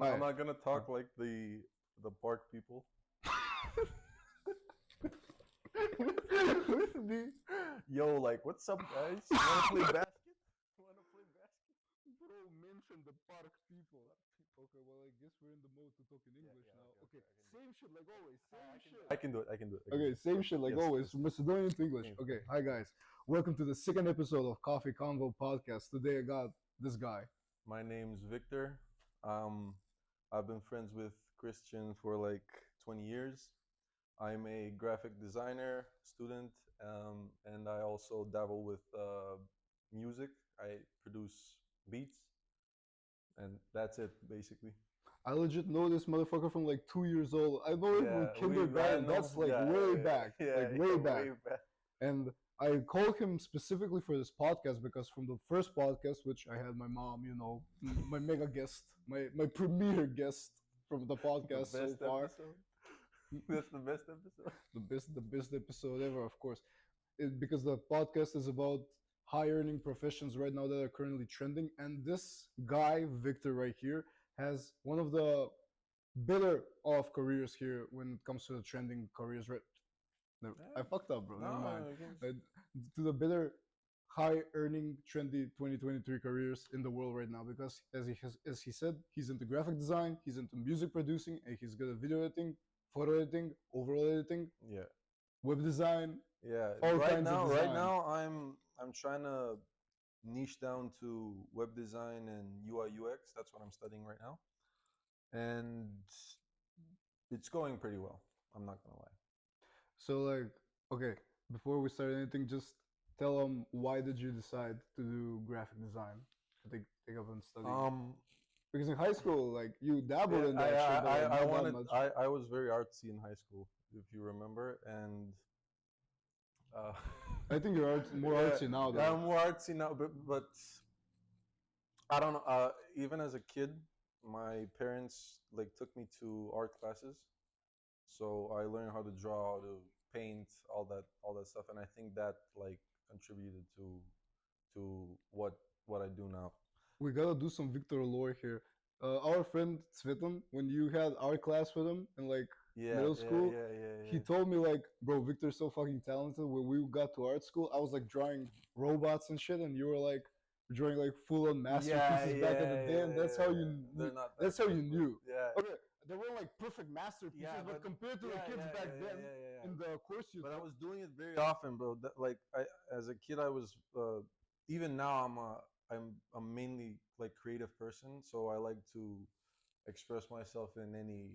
I'm not gonna talk like the park people. With me, yo, like, what's up, guys? You wanna play basket? Wanna play basket? Bro, mention the park people. Okay, well, I guess we're in the mode to talk in English now. Okay, same shit like always. Same shit. I can do it. I can do it. I can Okay, do it. same shit like Yes, always. yes. From Macedonian to English. Same. Okay, hi guys. Welcome to the second episode of Coffee Convo podcast. Today I got this guy. My name's Viktor. Um, I've been friends with Christian for like 20 years. I'm a graphic designer student, and I also dabble with music. I produce beats, and that's it basically. I legit know this motherfucker from like 2 years old. I know him from I kindergarten. know. That's like Yeah, way back. yeah, Like yeah, way back. way back. And I call him specifically for this podcast because from the first podcast, which I had my mom, my mega guest, my premier guest from the The podcast so best far. episode. That's the best episode. The best episode ever, of course. Because the podcast is about high earning professions right now that are currently trending. And this guy, Victor, right here, has one of the better off careers here when it comes to the trending careers, right? I fucked up, bro. Never mind. To the better high earning trendy 2023 careers in the world right now because as he said, he's into graphic design, he's into music producing, and he's good at video editing, photo editing, overall editing, Yeah. web design, Yeah. all kinds of Right design. now, I'm trying to niche down to web design and UI UX. That's what I'm studying right now, and it's going pretty well. I'm not gonna lie. So like, okay, before we start anything, just tell them why did you decide to do graphic design? To take up and study. Because in high school, like you dabbled in that shit, but like, not that much. I was very artsy in high school, if you remember, and uh, I think you're more artsy now, though. Yeah, I'm more artsy now, but I don't know. Even as a kid, my parents like took me to art classes, so I learned how to draw, how to paint, all that stuff, and I think that like contributed to what I do now. We gotta do some Victor lore here. Our friend Svetan, when you had art class with him in like middle school, he told me like, bro, Victor's so fucking talented. When we got to art school, I was like drawing robots and shit, and you were like drawing like full on masterpieces back in the day, and that's how you that's how you knew. Yeah. Okay, they were like perfect masterpieces, but compared to the kids back then in the course you. But I was doing it very often, bro. Like as a kid, I was even now I'm mainly like creative person, so I like to express myself in any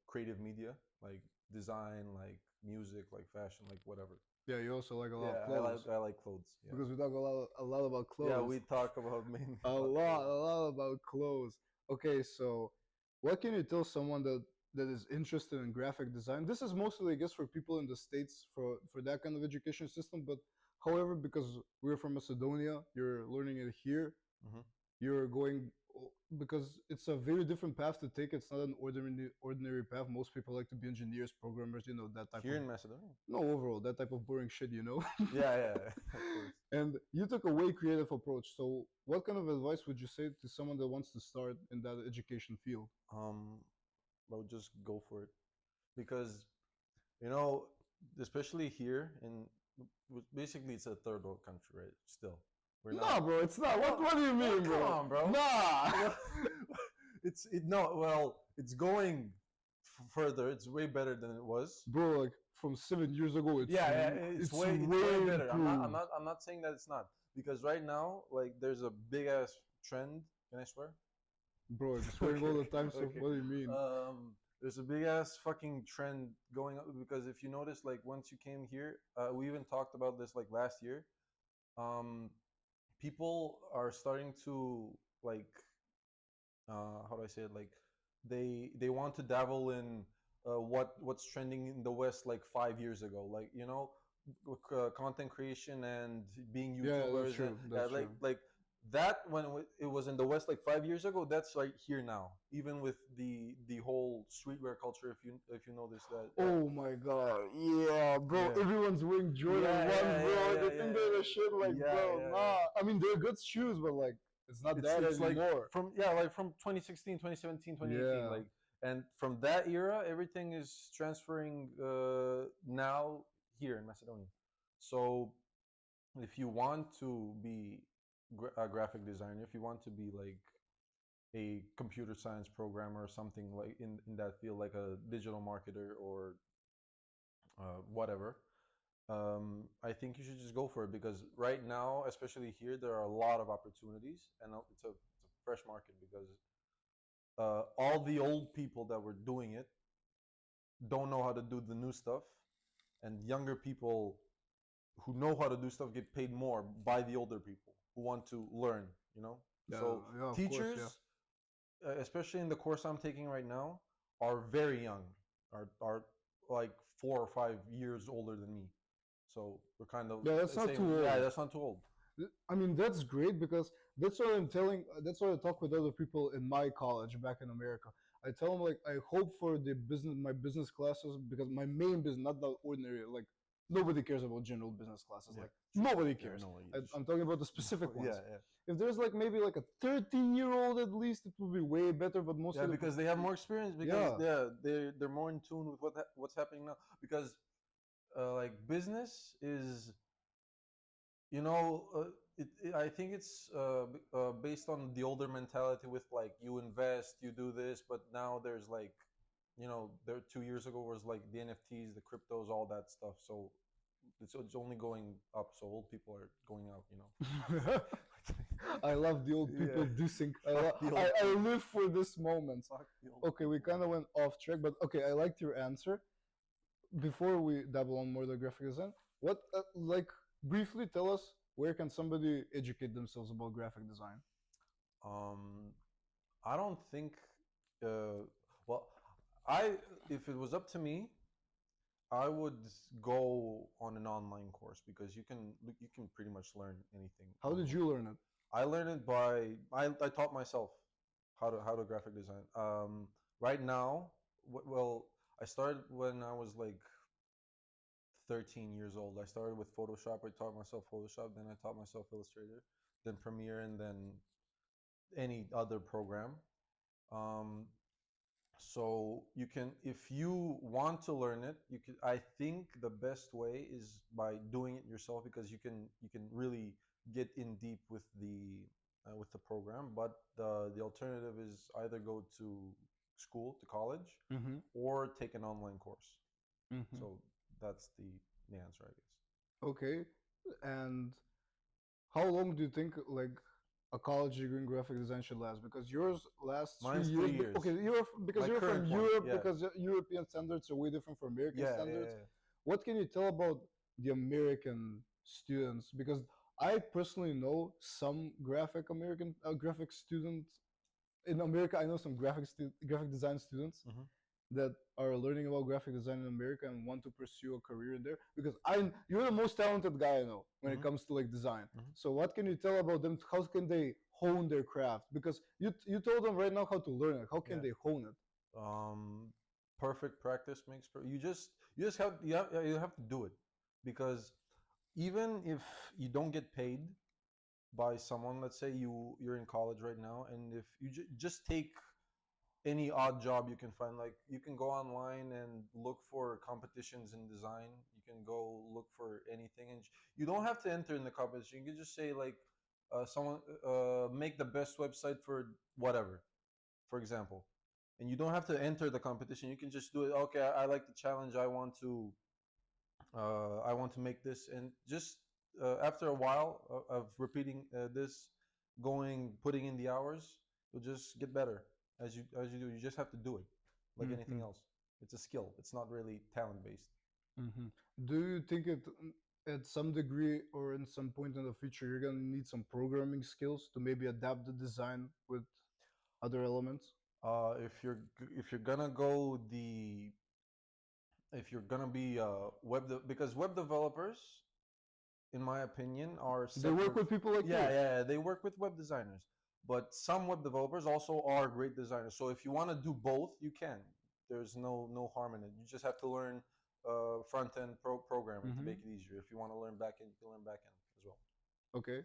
creative media, like design, like music, like fashion, like whatever. Yeah, you also like a lot of clothes. I like clothes. Yeah. Because we talk a lot about clothes. Yeah, we talk about mainly a lot about clothes. Okay, so what can you tell someone that is interested in graphic design? This is mostly, I guess, for people in the States for that kind of education system. But however, because we're from Macedonia, you're learning it here. Mm-hmm. You're going because it's a very different path to take. It's not an ordinary path. Most people like to be engineers, programmers, that type Here of. in Macedonia? No, overall, that type of boring shit, Yeah, of course. And you took a way creative approach. So, what kind of advice would you say to someone that wants to start in that education field? Well, just go for it, because especially here in basically it's a third world country, right? Still, we're not. Nah, bro, it's not. What do you mean, bro? Come on, bro. Nah. It's going further. It's way better than it was, bro. Like from 7 years ago, it's way better. I'm not saying that it's not, because right now, like, there's a big ass trend. Can I swear? Bro, I'm swearing all the time. So what do you mean? There's a big ass fucking trend going up, because if you notice, like, once you came here, we even talked about this like last year. People are starting to like, how do I say it? Like, they want to dabble in what's trending in the West like 5 years ago, like, content creation and being YouTubers. That's true. Like that when it was in the West like 5 years ago, that's like here now. Even with the whole streetwear culture, if you notice that. Oh my god, yeah, bro! Yeah. Everyone's wearing Jordan 1, bro. They think they're the shit, like, bro. Nah, I mean they're good shoes, but like It's not it's that it's like anymore. from 2016, 2017, 2018, Yeah. like, and from that era, everything is transferring now here in Macedonia. So if you want to be a graphic designer, if you want to be like a computer science programmer or something like in that field, like a digital marketer or whatever, I think you should just go for it because right now, especially here, there are a lot of opportunities and it's a fresh market because all the old people that were doing it don't know how to do the new stuff, and younger people who know how to do stuff get paid more by the older people who want to learn. You know, Yeah, so yeah, of course, yeah. teachers, especially in the course I'm taking right now, are very young, are like 4 or 5 years older than me. So we're kind of Yeah, that's not saying, too yeah, old. that's not too old. I mean, that's great because that's what I'm telling. That's what I talk with other people in my college back in America. I tell them like I hope for the business, my business classes, because my main business, not the ordinary. Like nobody cares about general business classes. Yeah, Like true. nobody Yeah, cares. no, I'm talking about the specific yeah, ones. yeah, If there's like maybe like a 13-year-old at least, it would be way better. But most yeah, of the because they have more experience. Because yeah, they're more in tune with what's happening now. Because like business is, you know, I think it's based on the older mentality with like you invest, you do this, but now there's like, you know, there 2 years ago was like the NFTs, the cryptos, all that stuff. So it's only going up. So old people are going out. You know. I love the old Yeah. people dissing. Fuck the old I people. live for this moment. Fuck the old Okay, we people. kind of went off track, but okay, I liked your answer. Before we dabble on more the graphic design, what like briefly tell us where can somebody educate themselves about graphic design? Um, I don't think. Uh, well, I if it was up to me, I would go on an online course because you can pretty much learn anything How did online. you learn it? I learned it by I taught myself how to graphic design. Right now, well, I started when I was like 13 years old. I started with Photoshop. I taught myself Photoshop. Then I taught myself Illustrator, then Premiere, and then any other program. Um, so you can, if you want to learn it, you can. I think the best way is by doing it yourself because you can really get in deep with the program. But the alternative is either go to school, to college, Mm-hmm. or take an online course. Mm-hmm. So that's the answer, I guess. Okay, and how long do you think like a college degree in graphic design should last? Because yours lasts three Mine's years. three But years. okay, you're because My you're from current one, Europe. yeah, Because European standards are way different from American yeah, yeah, standards. yeah. What can you tell about the American students? Because I personally know some graphic students in America. I know some graphic design students Hmm. that are learning about graphic design in America and want to pursue a career in there because you're the most talented guy I know when it Hmm. comes to like design. Hmm. So what can you tell about them? How can they hone their craft? Because you told them right now how to learn it. How can Yeah. they hone it? Um, perfect practice makes you just have you have to do it because even if you don't get paid by someone, let's say you're in college right now, and if you just take any odd job you can find, like you can go online and look for competitions in design, you can go look for anything, and you don't have to enter in the competition. You can just say like someone make the best website for whatever, for example, and you don't have to enter the competition. You can just do it. Okay, I like the challenge. I want to make this, and just after a while of repeating this, putting in the hours, you'll just get better as you do. You just have to do it, like anything Hmm. else. It's a skill. It's not really talent based. Hmm. Do you think at some degree or in some point in the future you're gonna need some programming skills to maybe adapt the design with other elements? If you're gonna go the if you're gonna be because web developers, in my opinion, are They work separate. with people like Yeah, you. yeah, yeah, they work with web designers, but some web developers also are great designers. So if you want to do both, you can. There's no harm in it. You just have to learn front end programming to Hmm. make it easier. If you want to learn back end, you can learn back end as well. Okay.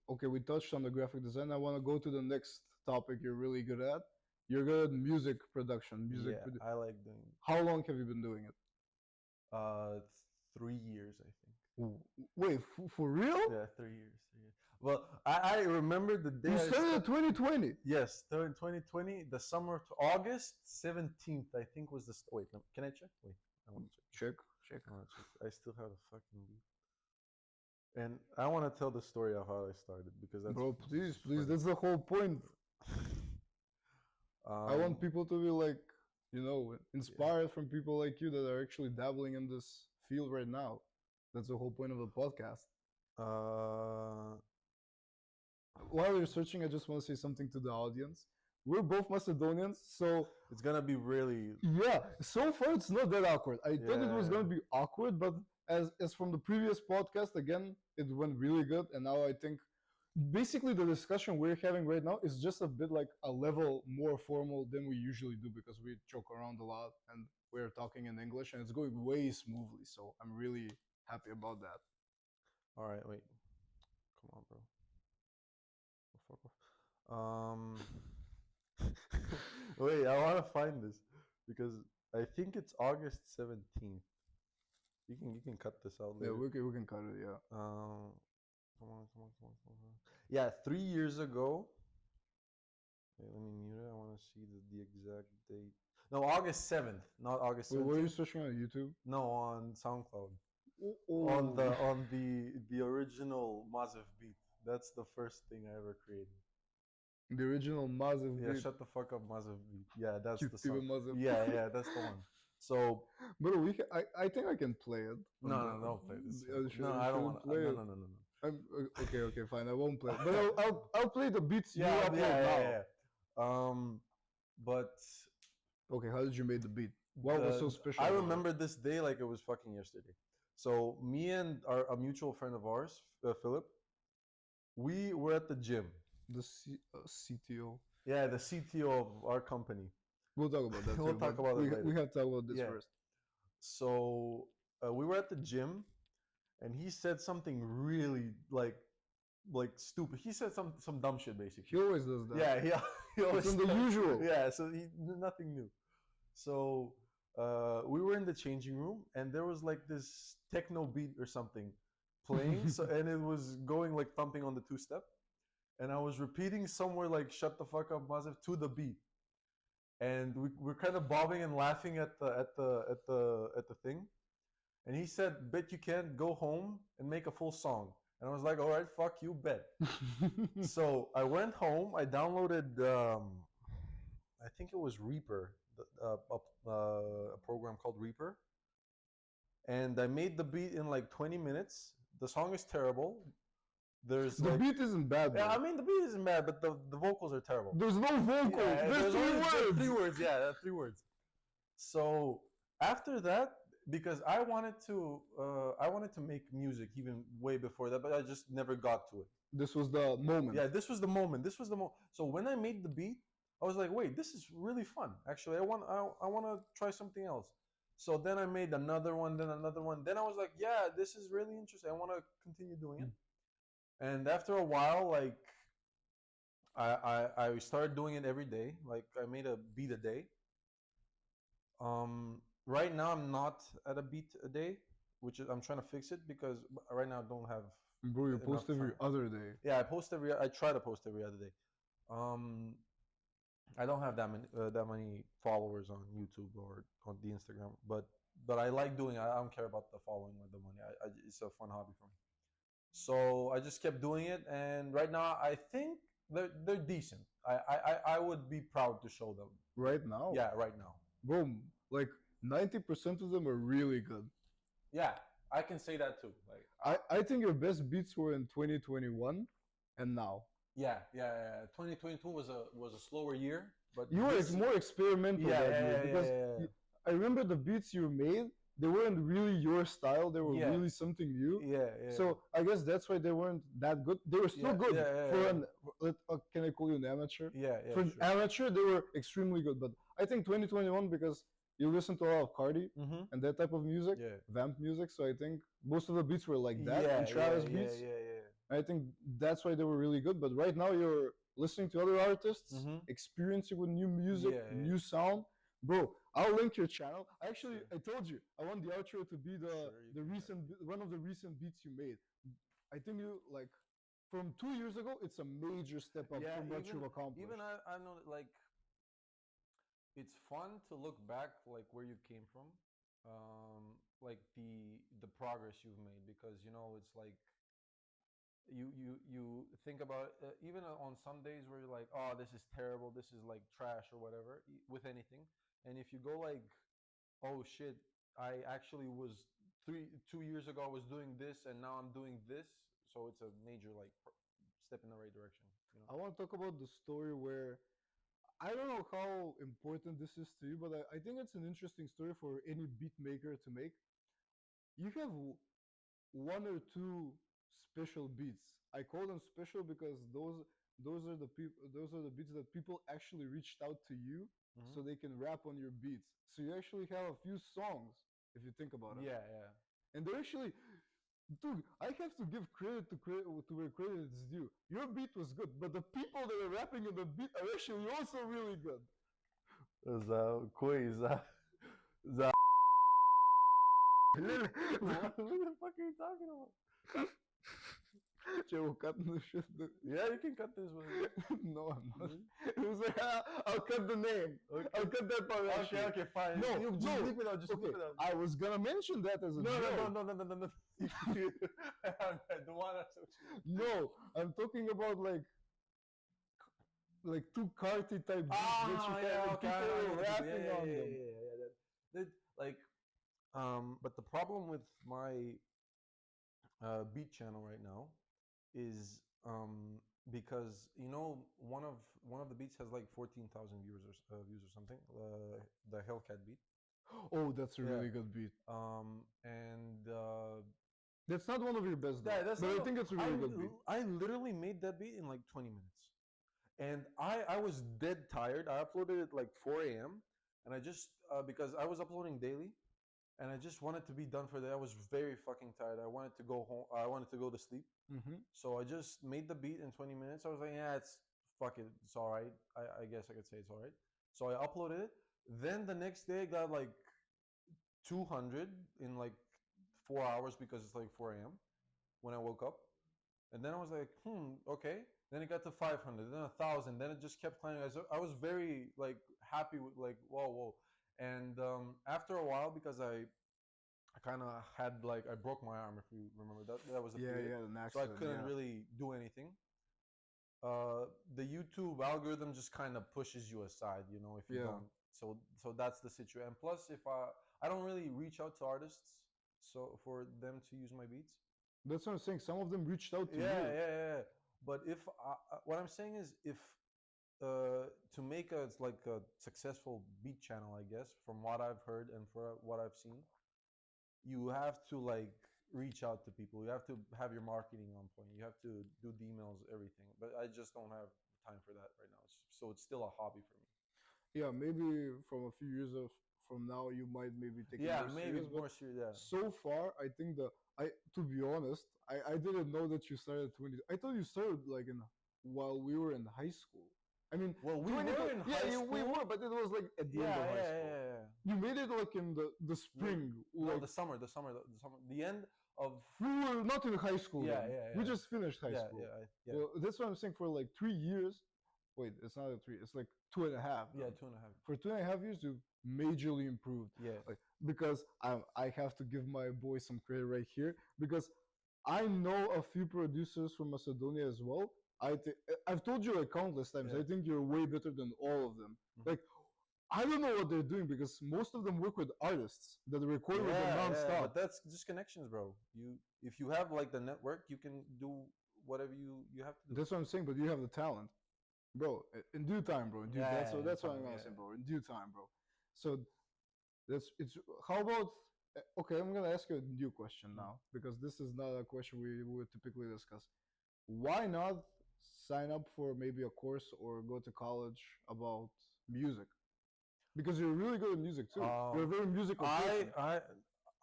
Okay, we touched on the graphic design. I want to go to the next topic you're really good at. You're good at music production, Yeah, I like doing How long have you been doing it? uh 3 years, I think. Wait, for real? Yeah, 3 years. 3 years. Well, I remember the day You I started in started. 2020. Yes, 2020, the summer to August 17th, I think was the. Wait, can I check? Wait, I want to check. Check, check. I want to check. I still have a fucking beat. And I want to tell the story of how I started because that's Bro, please, please. funny. That's the whole point. I um, want people to be like, yeah. inspired from people like you that are actually dabbling in this field right now. That's the whole point of the podcast. Uh, While you're searching, I just want to say something to the audience. We're both Macedonians, so it's gonna be really. yeah, so far it's not that awkward. I thought it was Yeah. gonna be awkward, but as from the previous podcast, again, it went really good. And now I think basically the discussion we're having right now is just a bit like a level more formal than we usually do because we joke around a lot and we're talking in English and it's going way smoothly. So I'm really happy about that. All right. Wait. Come on, bro. Fuck off. Wait, I want to find this because I think it's August 17th. You can cut this out Yeah, later. we can cut it. Yeah. Come on. Yeah, 3 years ago. Wait, let me mute it. I want to see the exact date. No, August 7th, not August Wait, what are you 17th. searching on YouTube? No, on SoundCloud. On Oh, the original Mazev beat. That's the first thing I ever created. the original Mazev Yeah, beat. shut the fuck up, Mazev beat. Yeah, that's the Keep song. it Mazev. Yeah, that's the one. So But I think I can play it. On no, the, no, don't play this. No, you I don't want. shouldn't play No, it. no, no, no, no. Okay, okay, fine. I won't play it. But I'll play the beats you Yeah, upload now. yeah. But Okay, how did you make the beat? What was the so special I about remember this day like it was fucking yesterday. So me and a mutual friend of ours, Philip, we were at the gym. it? The CTO. Yeah, the CTO of our company. We'll talk about that We'll too. But talk about it we later. have to talk about this Yeah. first. So we were at the gym, and he said something really like stupid. He said some dumb shit basically. He always does that. Yeah, he always It's in the usual. Yeah, so nothing new. So we were in the changing room, and there was like this techno beat or something playing. So and it was going like thumping on the two step, and I was repeating somewhere like "Shut the fuck up, Mazev" to the beat, and we're kind of bobbing and laughing at the thing. And he said, "Bet you can't go home and make a full song." And I was like, "All right, fuck you, bet." So I went home. I downloaded, I think it was Reaper, a program called Reaper, and I made the beat in like 20 minutes. The song is terrible. There's The like, beat isn't bad though. yeah, I mean the beat isn't bad, but the vocals are terrible. There's no vocals. Yeah, There's only three words. 3 words. Yeah, 3 words. So after that, because I wanted to make music even way before that, but I just never got to it. This was the moment. Yeah, this was the moment. This was the moment. So when I made the beat, I was like, wait, this is really fun. Actually, I want to try something else. So then I made another one, then another one. Then I was like, yeah, this is really interesting. I want to continue doing it. And after a while, like I started doing it every day. Like I made a beat a day. Right now I'm not at a beat a day, which is I'm trying to fix it because right now I don't have Bro, you enough post every time. other day. Yeah, I try to post every other day. Um, I don't have that many followers on YouTube or on the Instagram, but I like doing it. I don't care about the following or the money. It's a fun hobby for me. So I just kept doing it, and right now I think they're decent. I would be proud to show them. Right now? Yeah, right now. Bro, like 90% of them are really good. Yeah, I can say that too. Like I think your best beats were in 2021 and now. yeah. 2022 was a slower year, but You were this, more experimental yeah, that yeah, year yeah, because yeah. I remember the beats you made, they weren't really your style, they were Yeah. really something new. Yeah. So I guess that's why they weren't that good. They were still good for an can I call you an amateur? Yeah, For an sure. amateur, they were extremely good. But I think 2021 because you listen to a lot of Cardi Mm-hmm. and that type of music, Yeah. vamp music. So I think most of the beats were like that Yeah, and Travis yeah, beats. yeah. I think that's why they were really good. But right now you're listening to other artists, Mm-hmm. experiencing with new music, Yeah, yeah. new sound. Bro, I'll link your channel. Actually, Sure. I told you I want the outro to be Sure, you the can have recent one of the recent beats you made. I think you like from 2 years ago. It's a major step it. up Yeah, from what you've even accomplished. I know that, like, it's fun to look back like where you came from, like the progress you've made, because it's like you think about it, even on some days where you're like, oh, this is terrible, this is like trash or whatever, with anything. And if you go like, oh shit, I actually was 2 years ago I was doing this and now I'm doing this, so it's a major like step in the right direction. I want to talk about the story where I don't know how important this is to you, but I think it's an interesting story for any beat maker to make. You have one or two special beats. I call them special because those are the beats that people actually reached out to you Hmm. so they can rap on your beats. So you actually have a few songs if you think about it. Yeah, yeah. And they're actually dude, I have to give credit to where credit is due. Your beat was good, but the people that are rapping in the beat are actually also really good. За кой за what the fuck are you talking about? Joe, cut the shit. Yeah, you can cut this one. No, I'm not. Mhm. It was like, I'll cut the name. Okay. I'll cut that part. Okay, Actually. okay, fine. No, You just no. leave it out. Just Okay, leave it out. I was gonna mention that as a No, no, joke. no, no, no, no, no, no. I don't want to. No, I'm talking about like two carty type beats that you Ah, can yeah, and okay. people I know were the people. Yeah, rapping yeah, on yeah, them. yeah, yeah, yeah. That, but the problem with my beat channel right now is because one of the beats has like 14,000 viewers or something. The Hellcat beat. Oh, that's a Yeah. really good beat. And That's not one of your best though, yeah, that's but not. I think it's a really good beat. I literally made that beat in like 20 minutes, and I was dead tired. I uploaded it like 4 a.m. and I just because I was uploading daily, and I just wanted to be done for the day. I was very fucking tired. I wanted to go home. I wanted to go to sleep. Mm-hmm. So I just made the beat in 20 minutes. I was like, yeah, it's fuck it. It's all right. I guess I could say it's all right. So I uploaded it. Then the next day I got like 200 in like 4 hours because it's like 4 a.m. when I woke up. And then I was like, okay. Then it got to 500, then 1,000. Then it just kept climbing. I was very like happy with like, whoa, whoa. And after a while, because I kind of had like I broke my arm, if you remember that was a Yeah, period, yeah, an so I accident. couldn't Yeah, really do anything. The YouTube algorithm just kind of pushes you aside, if you yeah. don't. So that's the situation. And plus, if I don't really reach out to artists, so for them to use my beats. That's what I'm saying. Some of them reached out to Yeah, you. yeah, yeah. But if what I'm saying is, if to make a like a successful beat channel, I guess from what I've heard and for what I've seen, you have to like reach out to people. You have to have your marketing on point. You have to do the emails, everything. But I just don't have time for that right now. So it's still a hobby for me. Yeah, maybe from a few years from now you might maybe take it Yeah, more maybe serious. But more serious. Yeah. so far, I think I to be honest, I didn't know that you started 20. I thought you started like in while we were in high school. I mean, Well, we 20. were in Yeah, high we school. were, but it was like at the Yeah, end of high yeah, school. yeah, yeah. You made it like in the No, spring, no, like the end of. we were not in high school Yeah, then. yeah, We yeah, just finished high yeah, school. yeah, yeah, Well, that's what I'm saying. For like 3 years, wait, it's not a three. It's like two and a half. yeah. Then. 2.5. For 2.5 years, you've majorly improved. Yeah. Like because I have to give my boy some credit right here because I know a few producers from Macedonia as well. I've told you like countless times. Yeah. I think you're way better than all of them. Mhm. Like I don't know what they're doing because most of them work with artists that record with them Yeah, yeah, nonstop. but that's just connections, bro. If you have like the network, you can do whatever you have to do. That's what I'm saying. But you have the talent, bro. In due time, bro. In due, Yeah, that's yeah, what yeah, that's what I'm time, gonna yeah, say, bro. In due time, bro. So it's how about okay? I'm gonna ask you a new question yeah. now because this is not a question we would typically discuss. Why not sign up for maybe a course or go to college about music? Because you're really good at music too. You're a Um, very musical I person. I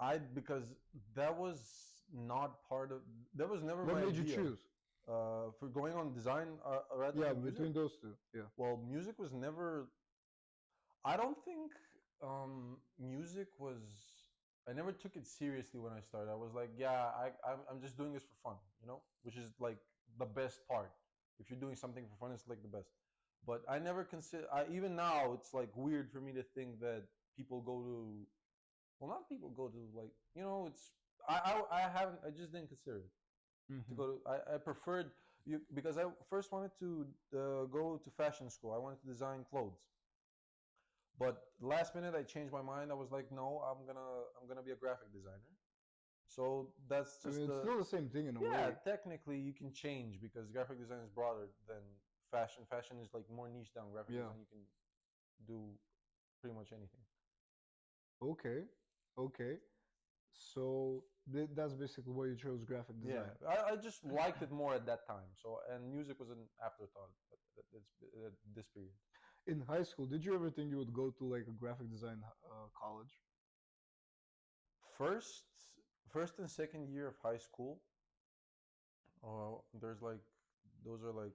I because that was not part of that was never What my made you idea. choose? For going on design rather Yeah, than music. between those two. Yeah. Well, music was never. I don't think music was. I never took it seriously when I started. I was like, yeah, I'm just doing this for fun, which is like the best part. If you're doing something for fun, it's like the best. But I never consider. Even now, it's like weird for me to think that people go to. Well, not people go to like it's. I haven't. I just didn't consider it to Hmm. go to. I preferred you because I first wanted to go to fashion school. I wanted to design clothes. But last minute, I changed my mind. I was like, no, I'm gonna be a graphic designer. So that's I just mean, it's the still the same thing in a yeah. way. Technically, you can change because graphic design is broader than fashion. Fashion is like more niche down. Graphic Yeah. design, you can do pretty much anything. Okay. Okay. So that's basically why you chose graphic Yeah, design. I just liked it more at that time. So and music was an afterthought at this period. In high school, did you ever think you would go to like a graphic design college? First, first and second year of high school, there's like those are like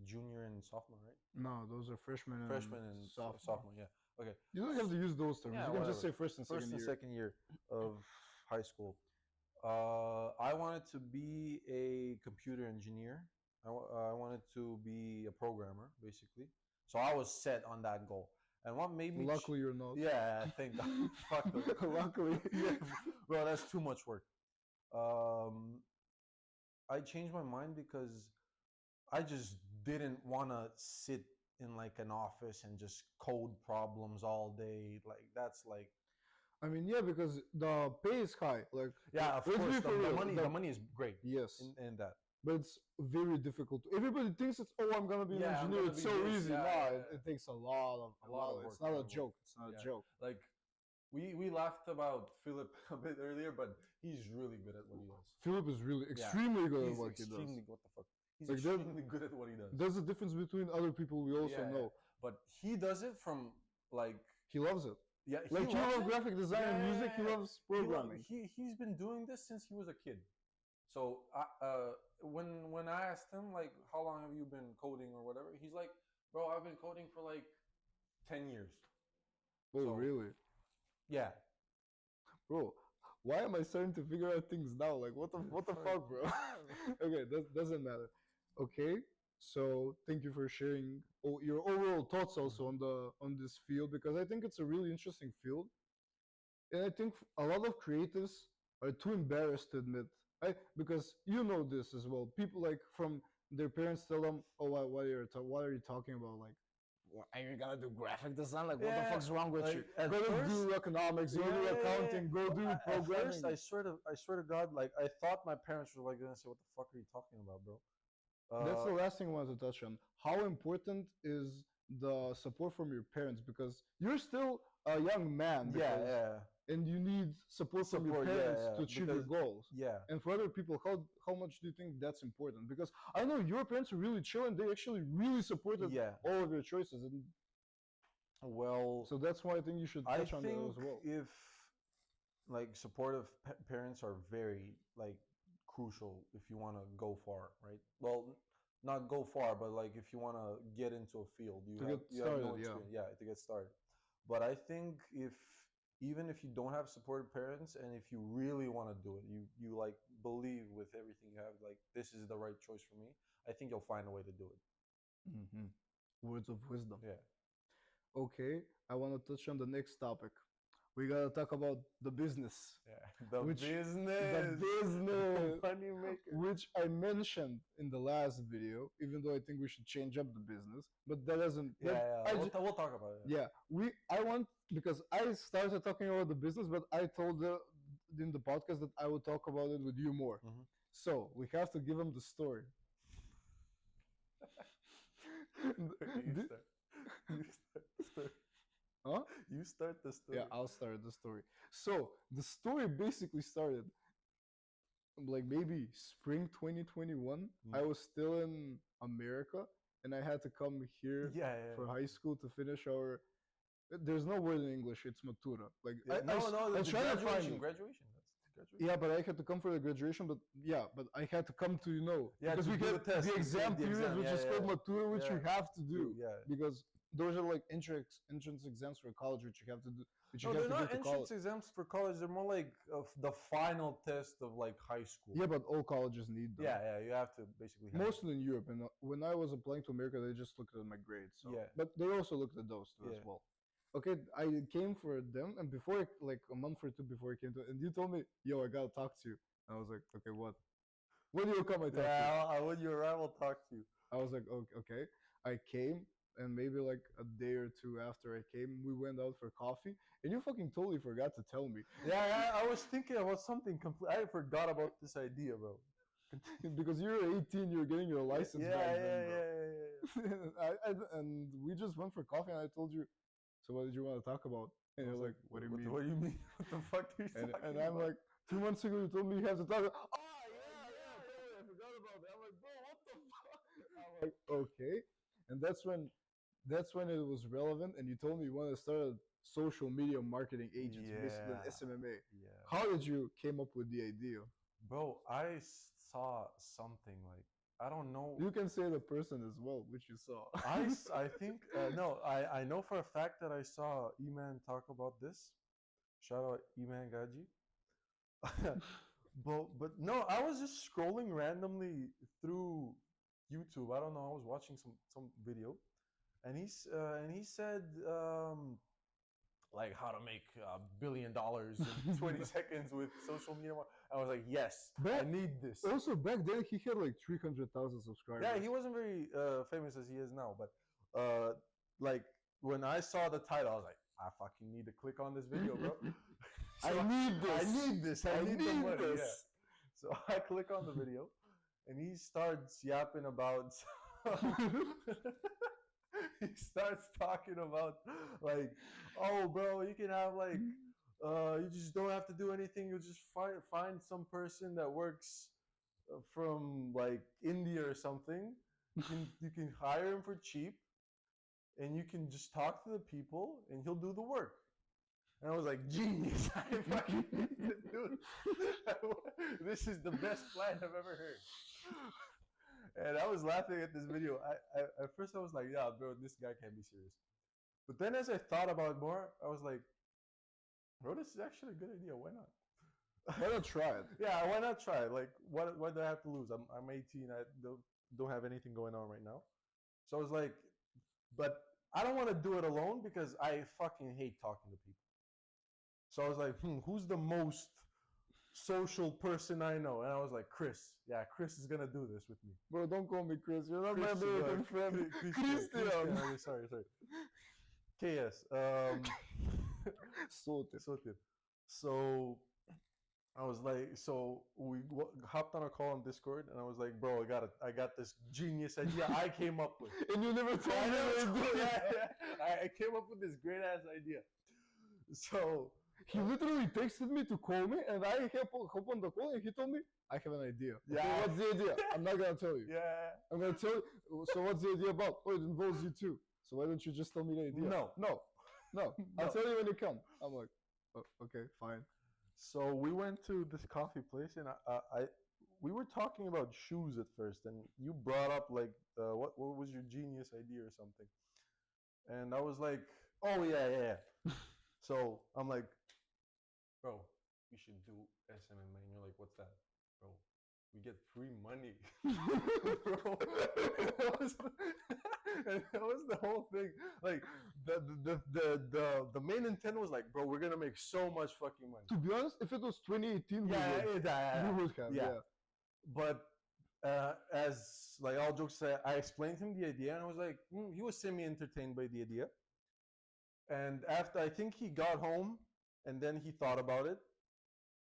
junior and sophomore, right? No, those are freshmen and Freshman and sophomore. sophomore. Yeah. Okay. You don't have to use those terms. Yeah, You can just whatever. say first and First second and year. second year of high school. I wanted to be a computer engineer. I wanted to be a programmer, basically. So I was set on that goal. And what made me? Luckily, you're not. Yeah, thank God. Fuck them. Luckily. Yeah, bro, that's too much work. Um, I changed my mind because I just didn't want to sit in like an office and just code problems all day. Like that's like I mean, yeah, because the pay is high. Like, yeah, of let's course be for the real. money the money is great Yes, in that. but it's very difficult. Everybody thinks it's I'm gonna be an Yeah, I'm engineer. gonna It's be so this. easy. Yeah, Nah, yeah, it takes a lot of yeah. A lot of work. It's not A a lot of work. joke. It's not a Yeah, joke. like we laughed about Philip a bit earlier, but he's really good at what he does. Philip is really Yeah, extremely good at he's what he does. extremely what the fuck. He's Like that, extremely good at what he does. there's a difference between other people we also Yeah, yeah. know. But he does it from like He loves it. yeah, he Like you loves love it. graphic design Yeah, and yeah, music. yeah, He yeah. loves programming. He's been doing this since he was a kid. So when I asked him like how long have you been coding or whatever, he's like, bro, I've been coding for like 10 years. Oh, So really, yeah, bro? Why am I starting to figure out things now? Like what the fuck, bro? Okay, that doesn't matter. Okay, so thank you for sharing your overall thoughts also on the on this field because I think it's a really interesting field, and I think a lot of creatives are too embarrassed to admit. Because you know this as well. People like from their parents tell them, "Oh, what are you talking about? Like, are you gonna do graphic design? Like, what the yeah. fuck's wrong with you? Like at Go to first, do economics, go yeah, do yeah, yeah, yeah. accounting, go Well, do at first, programming." I swear to God, like I thought my parents were like gonna say, "What the fuck are you talking about, bro?" That's the last thing I want to touch on. How important is the support from your parents? Because you're still a young man, Yeah, because yeah. and you need support from your Support, yeah, parents yeah. to achieve your Because goals. yeah, And for other people, how much do you think that's important? Because I know your parents are really chill and they actually really supported yeah. all of your choices, and Well, so that's why I think you should I touch on that think as well. if like supportive parents are very like crucial if you want to go far, right? Well, not go far, but like if you want to get into a field, To get you have started, no yeah. experience, yeah, to get started. But I think if even if you don't have supportive parents and if you really want to do it, you like believe with everything you have, like this is the right choice for me. I think you'll find a way to do it. Hmm. Words of wisdom. Yeah, Okay, I want to touch on the next topic. We gotta talk about the business, yeah. The which the business, the business, money maker. which I mentioned in the last video. Even though I think we should change up the business, but that doesn't. Yeah, That yeah. We'll talk about it. yeah, I want because I started talking about the business, but I told in the podcast that I would talk about it with you more. Hmm. So we have to give them the story. You The- start. You start the story. huh? You start the story. Yeah, I'll start the story. So the story basically started like maybe spring 2021. I was still in America and I had to come here Yeah, yeah, for high school to finish our. There's no word in English. It's matura. Like yeah. No, no, I the try to find graduation, it. graduation. graduation? Yeah, but I had to come for the graduation. But yeah, but I had to come to Yeah, because to we do get the test, the to exam take the period, exam. which Yeah, is called yeah, matura, which you yeah. have to do Yeah. because those are like entrance exams for college, which you have to do, which you No, have they're to go not to college. entrance exams for college. They're more like the final test of like high school. Yeah, but all colleges need them. Yeah, yeah. You have to basically have. Mostly in Europe, and when I was applying to America, they just looked at my grades. So, Yeah. but they also looked at those too as Yeah. well. Okay, I came for them, and before like a month or two before I came to, and you told me, "Yo, I gotta talk to you." I was like, "Okay, what? When do you come? I talk to you." Yeah, when you arrive, I'll talk to you. I was like, "Okay." I came, and maybe like a day or two after I came, we went out for coffee, and you fucking totally forgot to tell me. Yeah, I was thinking about something complete. I forgot about this idea, bro. Because you're 18, you're getting your license Yeah, back yeah, then, yeah, bro. yeah, And we just went for coffee, and I told you, so what did you want to talk about? And I you're was like, what do you what, mean? what do you mean? What the fuck are you And talking I'm about? like, 2 months ago you told me you have to talk. Oh yeah, totally, I forgot about that. I'm like, bro, what the fuck? I'm like, okay. And that's when it was relevant, and you told me you want to start a social media marketing agency, basically an Yeah, SMMA. yeah. How did you came up with the idea? Bro, I saw something like I don't know. You can say the person as well, which you saw. I think no, I know for a fact that I saw Eman talk about this. Shout out Eman Gaji. But no, I was just scrolling randomly through YouTube. I don't know. I was watching some video, and he said like how to make $1 billion in 20 seconds with social media. I was like, yes, I need this. Also, back then he had like 300,000 subscribers. Yeah, he wasn't very famous as he is now, but like when I saw the title, I was like, I fucking need to click on this video, bro. So I need this. I need this. I need the money. this. Yeah. So I click on the video, and he starts yapping about. He starts talking about like, oh, bro, you can have like, you just don't have to do anything. You just find some person that works from like India or something. You can hire him for cheap, and you can just talk to the people, and he'll do the work. And I was like, genius! I fucking need to do this. This is the best plan I've ever heard. And I was laughing at this video. At first I was like, yeah, bro, this guy can't be serious. But then as I thought about it more, I was like, bro, this is actually a good idea. Why not? Why not try it? Yeah, why not try it? Like, what do I have to lose? I'm 18. I don't have anything going on right now. So I was like, but I don't want to do it alone because I fucking hate talking to people. So I was like, who's the most social person I know? And I was like, Chris. Yeah, Chris is gonna do this with me. Bro, don't call me Chris. You're not my Christian, American friend. Christian. Okay, sorry. KS. Sotir. Sotir. So I was like, so we hopped on a call on Discord, and I was like, bro, I got this genius idea I came up with. And you never told me. I came up with this great ass idea. So he literally texted me to call me, and I hop on the call, and he told me, I have an idea. Okay, Yeah. what's the idea? I'm not gonna tell you. yeah, I'm gonna tell you. So what's the idea about? Oh, it involves you too. So why don't you just tell me the idea? No. I'll tell you when you come. I'm like, oh, okay, fine. So we went to this coffee place, and we were talking about shoes at first, and you brought up like what was your genius idea or something, and I was like, oh yeah. So I'm like, bro, we should do SMMA, and you're like, what's that, bro? We get free money, bro. And that was the whole thing. Like the main intent was like, bro, we're gonna make so much fucking money. To be honest, if it was 2018, we would have. Yeah. But as like all jokes aside, I explained to him the idea, and I was like, he was semi-entertained by the idea. And after I think he got home, and then he thought about it.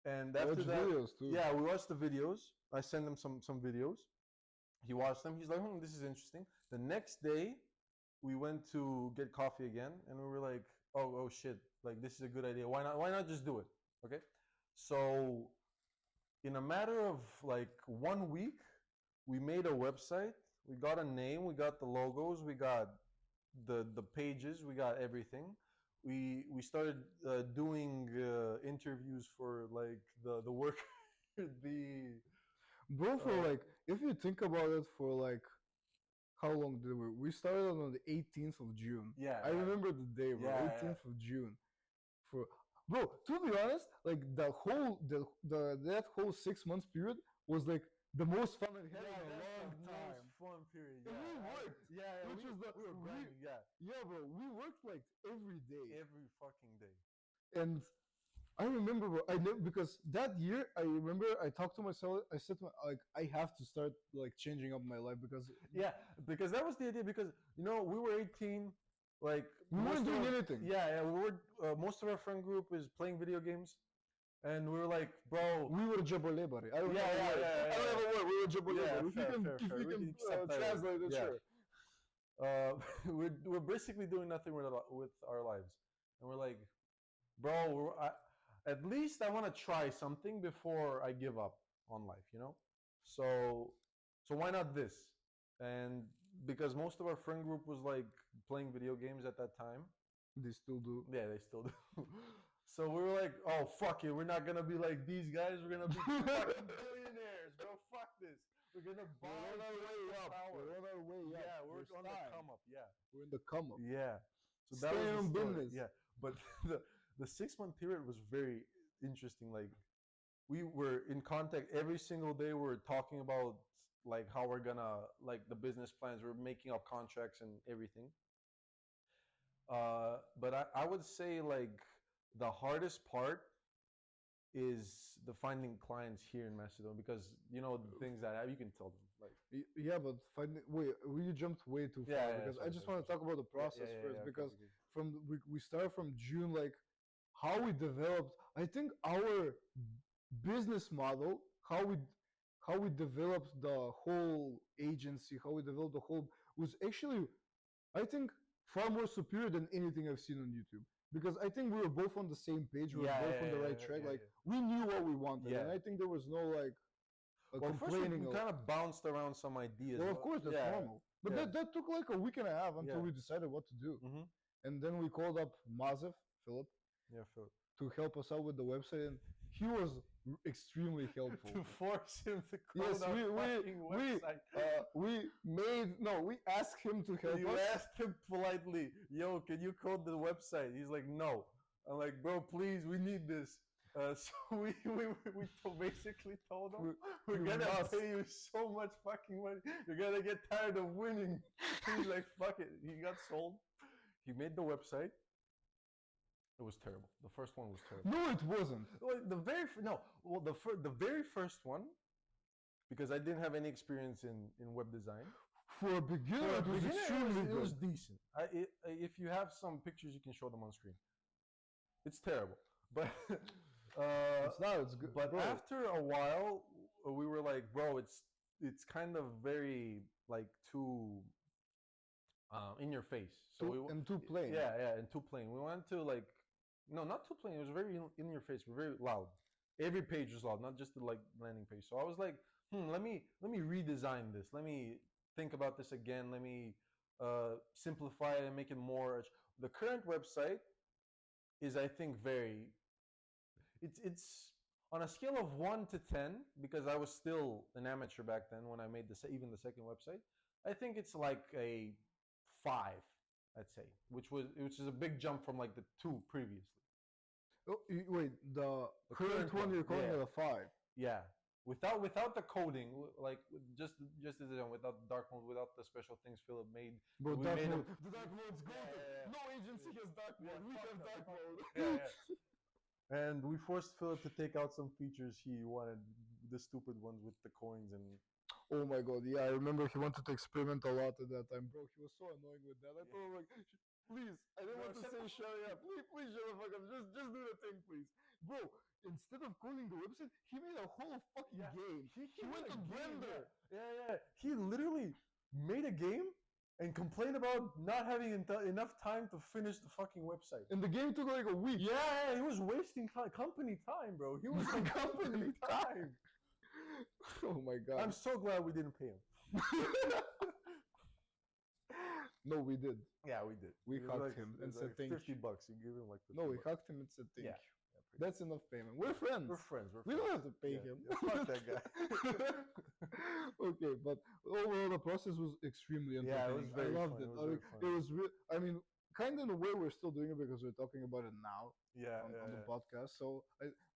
And after that, videos too. yeah, we watched the videos. I sent him some videos. He watched them. He's like, this is interesting. The next day, we went to get coffee again, and we were like, oh shit, like this is a good idea. Why not just do it? Okay. So in a matter of like 1 week, we made a website. We got a name. We got the logos. We got the pages. We got everything. we started doing interviews for like the work the Bro, for uh, like, if you think about it, for like, how long did we started on the 18th of June. yeah I remember the day, bro. yeah 18th of June. For bro, to be honest, like the that whole 6 months period was like the most fun I had in a that's long the most time. fun period. And we Yeah, worked, which was the we were grinding. Yeah, yeah, bro. We worked like every day, every fucking day. and I remember, bro, I never, because that year I remember I talked to myself. I said to like I have to start like changing up my life because Yeah, because that was the idea. Because we were 18, like we weren't doing anything. yeah, we were most of our friend group is playing video games, and we were like, bro, We were jabolebari. I don't yeah, have a yeah, word. yeah, I don't have a word. We were jabolebari. yeah, If you can, if fair. you We can can subtitle it. translate it, Yeah. sure. We're basically doing nothing with our lives, and we're like, bro, at least I want to try something before I give up on life. So why not this? And because most of our friend group was like playing video games at that time. They still do. Yeah, they still do. So we were like, oh fuck it, we're not gonna be like these guys. We're gonna be fucking billionaires, bro. Fuck this. We're gonna buy We're on our way up. power. We're on our way up. Yeah, we're There's on the time. come up. Yeah, We're in the come up. yeah. So that Stay was the on story. business. Yeah, but the 6 month period was very interesting. Like we were in contact every single day. We were talking about like how we're gonna like the business plans. We're making up contracts and everything. But I would say like the hardest part is the finding clients here in Macedonia because the things that you can tell them like Yeah, but wait, we jumped way too far yeah, because I sorry, just sorry, want to talk about the yeah, process yeah, first okay, because okay. we start from June, like how we developed. I think our business model, how we developed the whole agency, how we developed the whole was actually, I think, far more superior than anything I've seen on YouTube. Because I think we were both on the same page, we were Yeah, both on the right track. Like we knew what we wanted, Yeah. and I think there was no like Well, first complaining. we kind of bounced around some ideas. Well, of course, that's yeah, normal. But yeah. that took like a week and a half until Yeah. we decided what to do. Mm-hmm. And then we called up Mazev, Philip, Yeah, Phil. to help us out with the website, and he was extremely helpful. To force him to code Yes, our fucking website. we asked him to help You us. asked him politely, "Yo, can you code the website?" He's like, "No." I'm like, "Bro, please, we need this." So we basically told him, "We're gonna pay you so much fucking money. You're gonna get tired of winning." He's like, "Fuck it." He got sold. He made the website. It was terrible. The first one was terrible. No, it wasn't. Well, the very first one, because I didn't have any experience in web design. For a beginner, it was extremely it good. was decent. If you have some pictures, you can show them on screen. It's terrible, but It's not. It's good. but bro. after a while, we were like, bro, it's kind of very like too in your face. And too plain. Yeah, and too plain. We wanted to like, no, not too plain. It was very in your face. Very loud. Every page was loud, not just the like landing page. So I was like, let me redesign this. Let me think about this again. Let me simplify it and make it more. The current website is, I think, very. It's on a scale of 1 to 10 because I was still an amateur back then when I made even the second website. I think it's like a 5, I'd say, which is a big jump from like the 2 previously. Oh, wait, the current one you're calling it a 5. Yeah, without the coding, like just as without the dark mode, without the special things Philip made. But we dark made mode, them. the dark mode's golden. No agency has dark mode. We have dark mode. Yeah. And we forced Philip to take out some features he wanted, the stupid ones with the coins and. Oh my god, yeah, I remember he wanted to experiment a lot at that time. Bro, he was so annoying with that. I told him like, please, I didn't want to say shut up. Please shut the fuck up. Just do the thing, please. Bro, instead of coding the website, he made a whole fucking game. He went to Blender. Yeah. He literally made a game and complained about not having enough time to finish the fucking website. And the game took like a week. Yeah, he was wasting company time, bro. He was wasting company time. Oh my god. I'm so glad we didn't pay him. No, we did. Yeah, we did. We It was hugged like, him it and was said like thank you. $50. You give him like 50 No, we bucks. hugged him and said thank Yeah. you. Yeah, pretty That's enough payment. We're friends. We're friends. We're We friends. don't have to pay Yeah, him. yeah, fuck that guy. Okay, but overall the process was extremely entertaining. Yeah, it was very I loved fun. it. It was very fun. It was I mean, kind of in a way we're still doing it because we're talking about it now Yeah, on the yeah, podcast. So,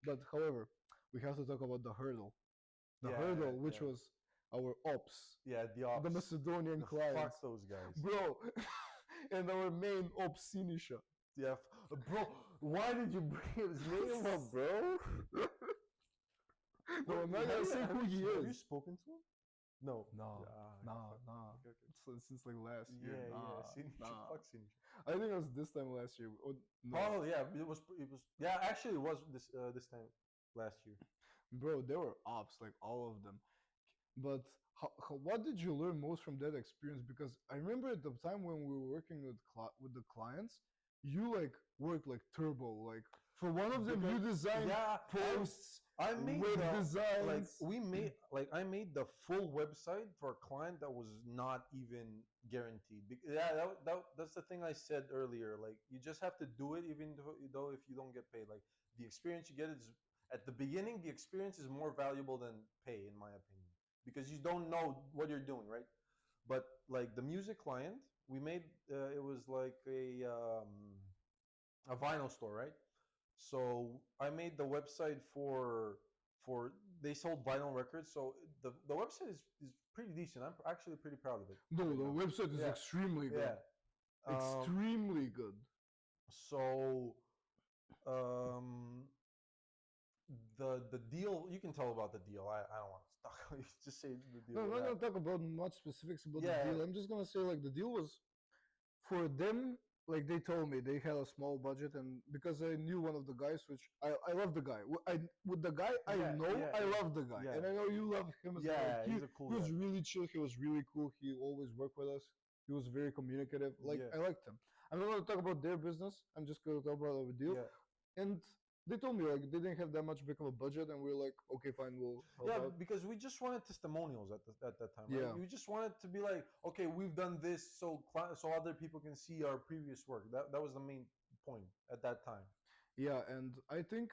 but however, we have to talk about the hurdle. The yeah, hurdle, yeah, which yeah. was our ops, Yeah, the ops. the Macedonian The clients, fuck those guys. bro, and our main ops Sinisha. Yeah, bro. Why did you bring his name up, bro? No, I'm not gonna say who he Have you is. spoken to him? No. No, Ah, nah. okay, okay. Since like last year, Yeah, yeah. nah. Fuck Sinisha. I think it was this time last year. Oh, no, Oh yeah, it was. It was. Yeah, actually, it was this time last year. bro, there were ops like all of them. But what did you learn most from that experience? Because I remember at the time when we were working with the clients, you like worked like turbo. Like for one of them, you designed Yeah, posts, I made web like designs. we made like I made the full website for a client that was not even guaranteed. Yeah, that's the thing I said earlier. Like you just have to do it, even though if you don't get paid. Like the experience you get is at the beginning. The experience is more valuable than pay, in my opinion, because you don't know what you're doing, right? But like the music client, we made it was like a vinyl store, right? So I made the website for they sold vinyl records. So the website is pretty decent. I'm actually pretty proud of it. No, right the now. website is Yeah, extremely good. yeah. Extremely good. So um, the deal you can tell about the deal. I don't want to talk. Just say the deal. No, I'm what not gonna happened. talk about much specifics about Yeah, the deal. I'm just gonna say like the deal was for them. Like they told me they had a small budget, and because I knew one of the guys, which I love the guy. With the guy I Yeah, know, yeah, I yeah. love the guy, Yeah. and I know you love him as well. Yeah, Like, he's a cool he was guy. really chill. He was really cool. He always worked with us. He was very communicative. Like Yeah. I liked him. I'm not gonna talk about their business. I'm just gonna talk about our deal. Yeah. And they told me like they didn't have that much big of a budget, and we are like, okay, fine, we'll help Yeah, out. because we just wanted testimonials at that time, right? Yeah. We just wanted to be like, okay, we've done this, so other people can see our previous work. That was the main point at that time. Yeah, and I think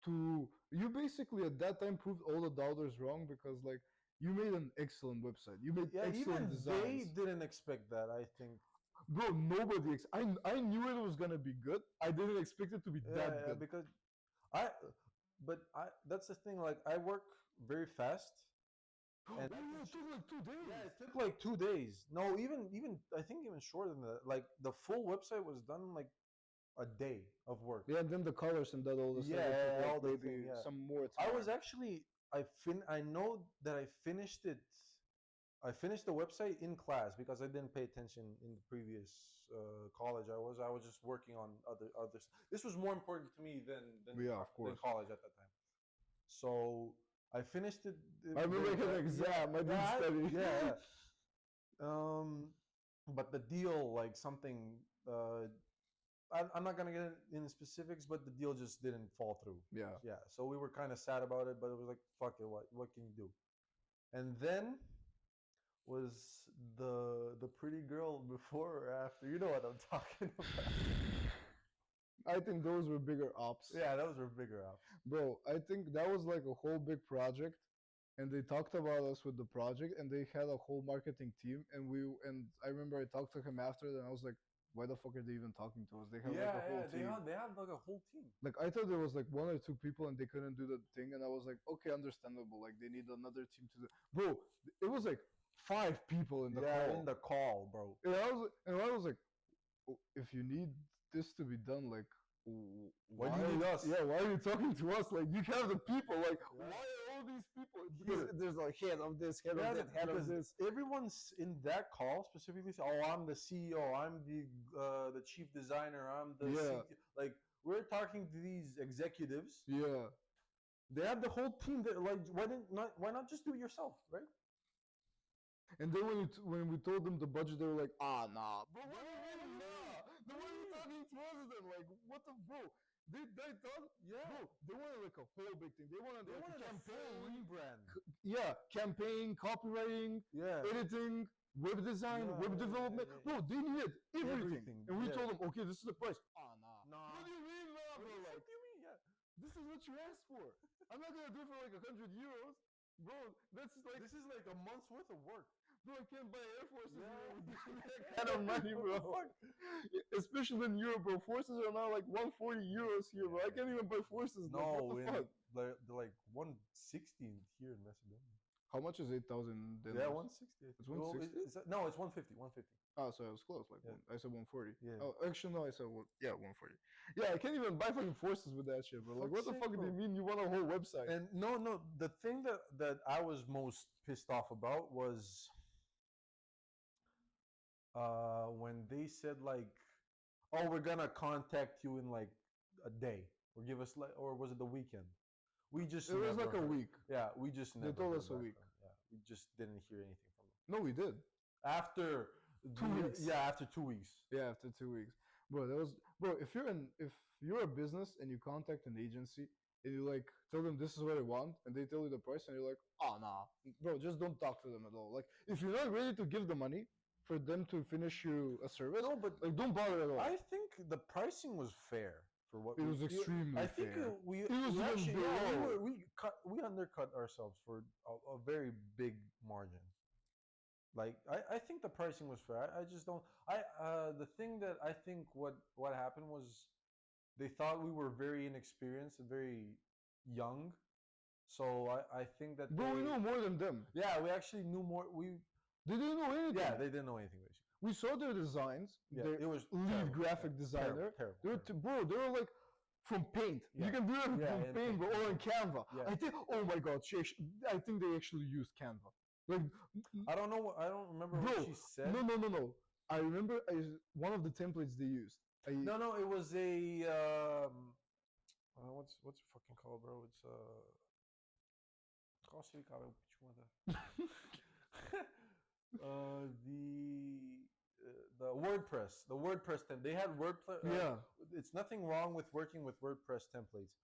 to you basically at that time proved all the doubters wrong because like you made an excellent website. You made Yeah, excellent even designs. they didn't expect that. I think. Bro, nobody I knew it was gonna be good. I didn't expect it to be that Yeah, good. because I, but I that's the thing. Like I work very fast, and Oh yeah, it took like 2 days. yeah, it took like 2 days. No, even I think even shorter than that. Like the full website was done in like a day of work. Yeah, and then the colors and that all the stuff. Yeah, it took, yeah, like, all the maybe thing, yeah. some more I time. was actually I know that I finished it. I finished the website in class because I didn't pay attention in the previous college. I was just working on others. This was more important to me Yeah, of than course. college at that time. So I finished it. I remember I had an exam. I didn't study. Yeah, yeah. But the deal, like something, I'm not gonna get into specifics, but the deal just didn't fall through. Yeah. Yeah. So we were kind of sad about it, but it was like, fuck it, what can you do? And then was the pretty girl before or after? You know what I'm talking about. I think those were bigger ops. Yeah, those were bigger ops. Bro, I think that was like a whole big project, and they talked about us with the project, and they had a whole marketing team, and I remember I talked to him after, and I was like, why the fuck are they even talking to us? They have like a whole team. They have like a whole team. Like I thought there was like one or two people, and they couldn't do the thing, and I was like, okay, understandable. Like they need another team to do. Bro, it was like 5 people in the call. In the call, bro. And I was like, if you need this to be done, like, Why do you need us? Yeah, why are you talking to us? Like, you have the people. Like, why are all these people? Because there's a head of this, head of that, head of this. Everyone's in that call specifically. Oh, I'm the CEO. I'm the chief designer. I'm the like. We're talking to these executives. Yeah, they have the whole team. That like, why not just do it yourself, right? And then when we told them the budget, they were like, ah, nah. Bro, what do you mean, nah? Then why are you talking to us then? Like, what the, bro? They thought, bro, they wanted like a whole big thing. They wanted a full rebrand. Yeah, campaign, copywriting, editing, web design, Yeah, web yeah, development. yeah, Bro, they needed everything. Everything, And we yeah. told them, okay, this is the price. Ah, nah. Nah. What do you mean, nah, What bro? the fuck Like, do you mean? Yeah. this is what you asked for. I'm not gonna do it for like 100 euros. Bro, that's like, This is like a month's worth of work. bro, I can't buy Air Forces Yeah. with that kind of money, What the bro. fuck? Especially in Europe, bro. Forces are now like 140 euros here, bro. I can't even buy forces. Like, what No, the in fuck? they're like 160 here in Macedonia. How much is 8,000 Yeah, dinars? 160. It's 160? No, it's 150. 150. Oh, so I was close. Like Yeah. I said 140. Yeah. Oh, actually no, I said yeah 140. Yeah, I can't even buy fucking forces with that shit, bro. Like, what Fuck's the sake, fuck do bro. you mean you want a whole website? And no, the thing that I was most pissed off about was when they said like, oh, we're gonna contact you in like a day, or give us like, or was it the weekend? We just It was never like a heard. week. Yeah, we just They never told heard us a back week. from them. Yeah, we just didn't hear anything from them No, we did. after 2 weeks. Yeah, after 2 weeks. Yeah, after 2 weeks, bro. That was bro. If you're a business and you contact an agency and you like tell them this is what I want and they tell you the price and you're like, oh nah, bro, just don't talk to them at all. Like, if you're not ready to give the money for them to finish you a service, No, but like, don't bother at all. I think the pricing was fair for what It was extremely I think fair. we It was we even actually below. we undercut ourselves for a very big margin. Like I think the pricing was fair. I just don't. The thing that I think what happened was they thought we were very inexperienced and very young. So I think that Bro, we know more than them. yeah, we actually knew more. They didn't know anything. Yeah, they didn't know anything basically. We saw their designs. Yeah, their it was lead terrible, graphic designer. terrible. Bro, they were like from Paint. Yeah. You can do it Yeah, from in Paint, Paint, bro, in or in Paint. Canva. Yeah. I think. Oh my God, I think they actually used Canva. Like, I don't know. I don't remember bro, what she said. no. I remember one of the templates they used. No, it was a what's it fucking called, bro? It's Coffee Convo. The WordPress template. They had WordPress. Yeah. It's nothing wrong with working with WordPress templates,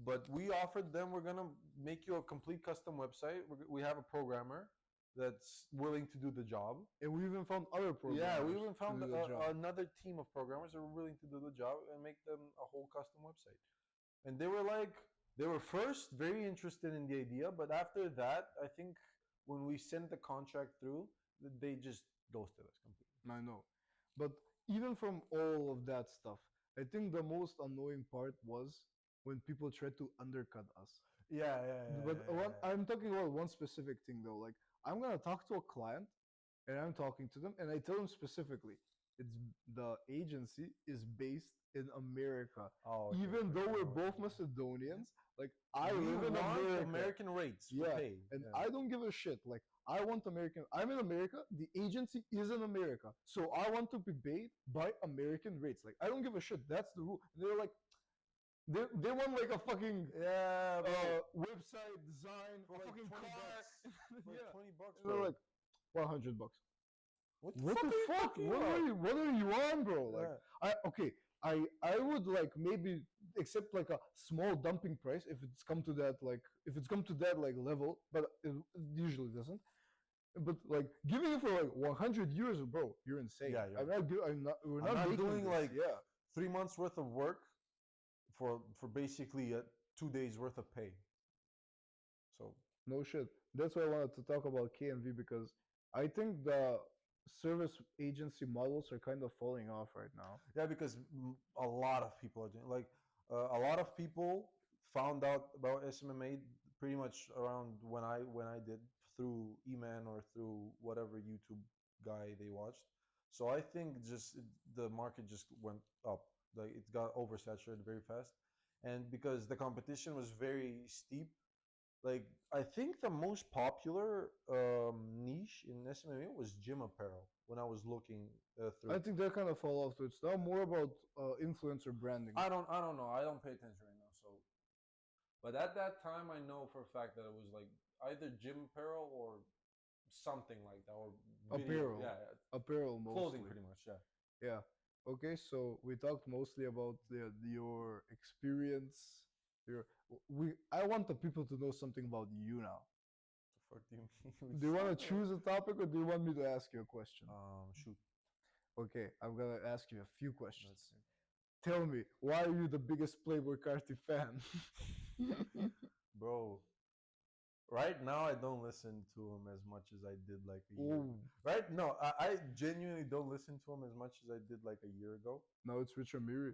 but we offered them we're gonna make you a complete custom website. We have a programmer that's willing to do the job. And we even found other programmers. Yeah, we even found to do the job. another team of programmers that were willing to do the job and make them a whole custom website. And they were like, they were first very interested in the idea, but after that, I think when we sent the contract through, they just ghosted us completely. I know. But even from all of that stuff, I think the most annoying part was when people tried to undercut us. Yeah. But I'm talking about one specific thing though. Like, I'm gonna talk to a client and I'm talking to them and I tell them specifically, it's the agency is based in America. Oh, okay, Even okay, though we're okay. both Macedonians, like, I We live in want America. American rates for Yeah, pay. and Yeah. I don't give a shit. Like, I want American. I'm in America. The agency is in America, so I want to be paid by American rates. Like, I don't give a shit. That's the rule. And they're like, they want like a fucking Yeah, website design, for a like fucking 20 car. bucks. For like Yeah. 20 bucks, And they're bro. like, $100. What What the are you fuck? talking What about? are you? What are you on, bro? Like, Yeah. I would like maybe accept like a small dumping price if it's come to that level, but it usually doesn't. But like giving it for like 100 euros, bro, you're insane. Yeah, you're I'm not. I'm not. We're I'm not making doing this. like yeah. 3 months worth of work for basically 2 days worth of pay. So No shit. That's why I wanted to talk about KMV because I think the service agency models are kind of falling off right now. yeah, because a lot of people are doing like a lot of people found out about SMMA pretty much around when I did through Eman or through whatever YouTube guy they watched. So I think just the market just went up. Like it got oversaturated very fast, and because the competition was very steep, like I think the most popular niche in SMMA was gym apparel when I was looking through. I think that kind of fall off. It's now more about influencer branding. I don't know. I don't pay attention right now. So, but at that time, I know for a fact that it was like either gym apparel or something like that, or Apparel. Yeah, Apparel mostly. clothing, pretty much. Yeah. Yeah. Okay, so we talked mostly about your experience. I want the people to know something about you now. Fuck do you mean? Do you want to choose a topic or do you want me to ask you a question? Shoot. Okay, I'm gonna ask you a few questions. Let's see. Tell me, why are you the biggest Playboy Carti fan? Bro, right now I don't listen to him as much as I did like a year. Oh, Right? No, I genuinely don't listen to him as much as I did like a year ago. now it's Richard Miri.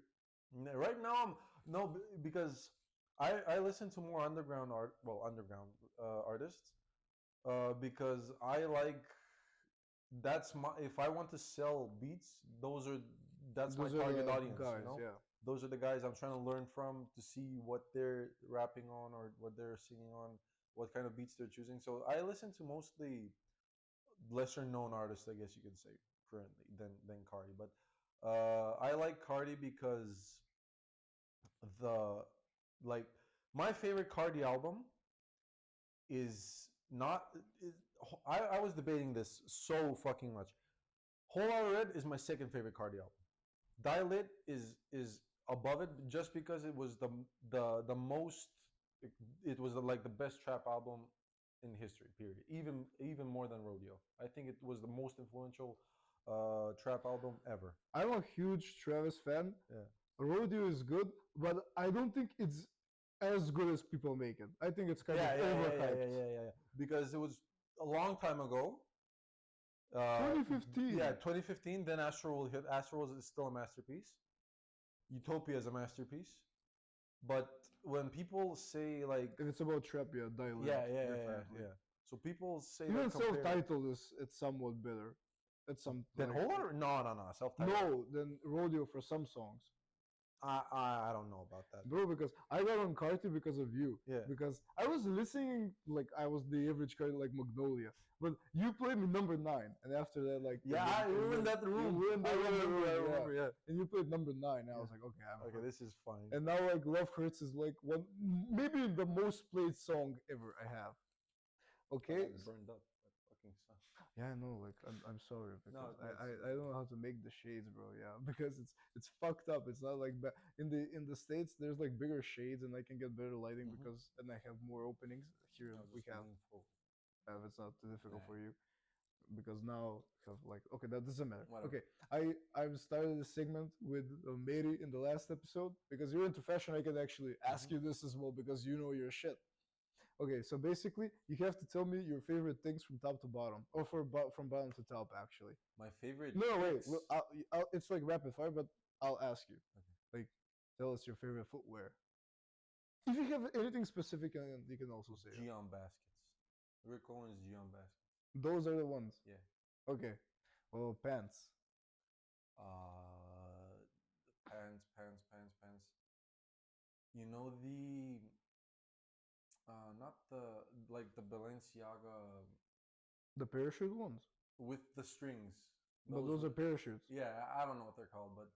Right now I'm no because I listen to more underground art, well underground artists, because I like that's my if I want to sell beats, that's my Those are target the audience. guys, You know, yeah. those are the guys I'm trying to learn from to see what they're rapping on or what they're singing on, what kind of beats they're choosing. So I listen to mostly lesser known artists, I guess you could say, currently than Cardi. But I like Cardi because the like my favorite Cardi album is not. Is, I was debating this so fucking much. Whole Lotta Red is my second favorite Cardi album. Dial is above it just because it was the most. It was like the best trap album in history. Period. Even more than Rodeo. I think it was the most influential trap album ever. I'm a huge Travis fan. Yeah. Rodeo is good, but I don't think it's as good as people make it. I think it's kind Yeah, of yeah, yeah, yeah, overhyped. yeah, yeah, yeah. Because it was a long time ago. 2015. Yeah, 2015. Then Astroworld hit. Astroworld is still a masterpiece. Utopia is a masterpiece. But when people say like, If it's about trap, yeah, Dial yeah, yeah, yeah, definitely. yeah. So people say Even like compare self-titled is it's somewhat better. It's some then like whole lot. No, no, no. Self-titled. no than Rodeo for some songs. I don't know about that. Bro, because I got on Carti because of you. Yeah. Because I was listening like I was the average Carti like Magnolia. But you played me number 9. And after that, like Yeah, I ruined that room. You ruined I that room, remember. I yeah. remember. Yeah. And you played number 9. And I Yeah. was like, okay, I'm Okay, hooked. this is fine. And now like Love Hurts is like one maybe the most played song ever I have. Okay. Like burned up that fucking song. Yeah, I know. Like, I'm sorry because No, I don't know how to make the shades, bro. Yeah, because it's fucked up. It's not like in the states. There's like bigger shades, and I can get better lighting Mhm. because and I have more openings here. No, We just have. lean forward. It's not too difficult Nah. for you because now we have like okay that doesn't matter. Whatever. Okay, I've started a segment with Mary in the last episode because you're into fashion. I can actually ask you this as well because you know your shit. Okay, so basically, you have to tell me your favorite things from top to bottom, or from bottom to top, actually. My favorite. No, wait, fix- it's like rapid fire, but I'll ask you. Okay. Like, tell us your favorite footwear. If you have anything specific, you can also say it. Gion baskets. Rick Owens Gion baskets. Those are the ones. Yeah. Okay. Well, pants. Pants. You know the not the like the Balenciaga The parachute ones. with the strings. But those are parachutes. Yeah, I don't know what they're called, but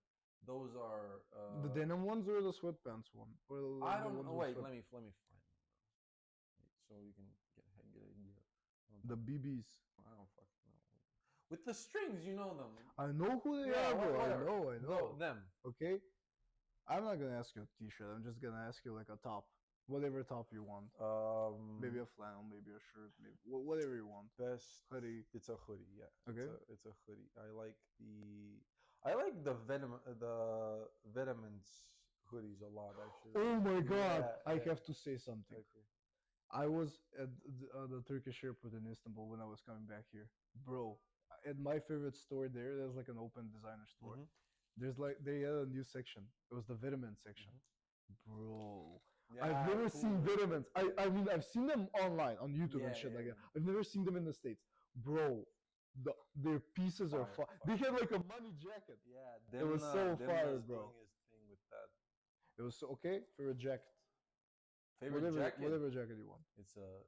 those are The denim ones or the sweatpants one? Or I the don't ones know. with Wait, sweat- let me find them. So you can get an idea. The BBs. I don't fucking know. With the strings, you know them. I know who they Yeah, are, bro. whatever. I know. Them. Okay? I'm not gonna ask you a t-shirt. I'm just gonna ask you like a top. Whatever top you want. Maybe a flannel, maybe a shirt, maybe whatever you want. best Hoodie. It's a hoodie, yeah. Okay. It's a hoodie. I like the Venomance hoodies a lot actually. Oh my god! Yeah, I yeah. have to say something. Okay. I was at the Turkish airport in Istanbul when I was coming back here. Bro, at my favorite store there's like an open designer store. Mhm. There's like, they had a new section. It was the vitamin section. Mhm. Bro. Yeah, I've never seen cool. vitamins. I mean, I've seen them online on YouTube and Yeah, shit yeah, like yeah. that. I've never seen them in the States. Bro, their pieces are Fire, fire. fire. They had like a money jacket. Yeah, It was so fire, Demna's bro. doing his thing with that. It was so, okay for a jacket. Favorite jacket? Whatever jacket you want. It's the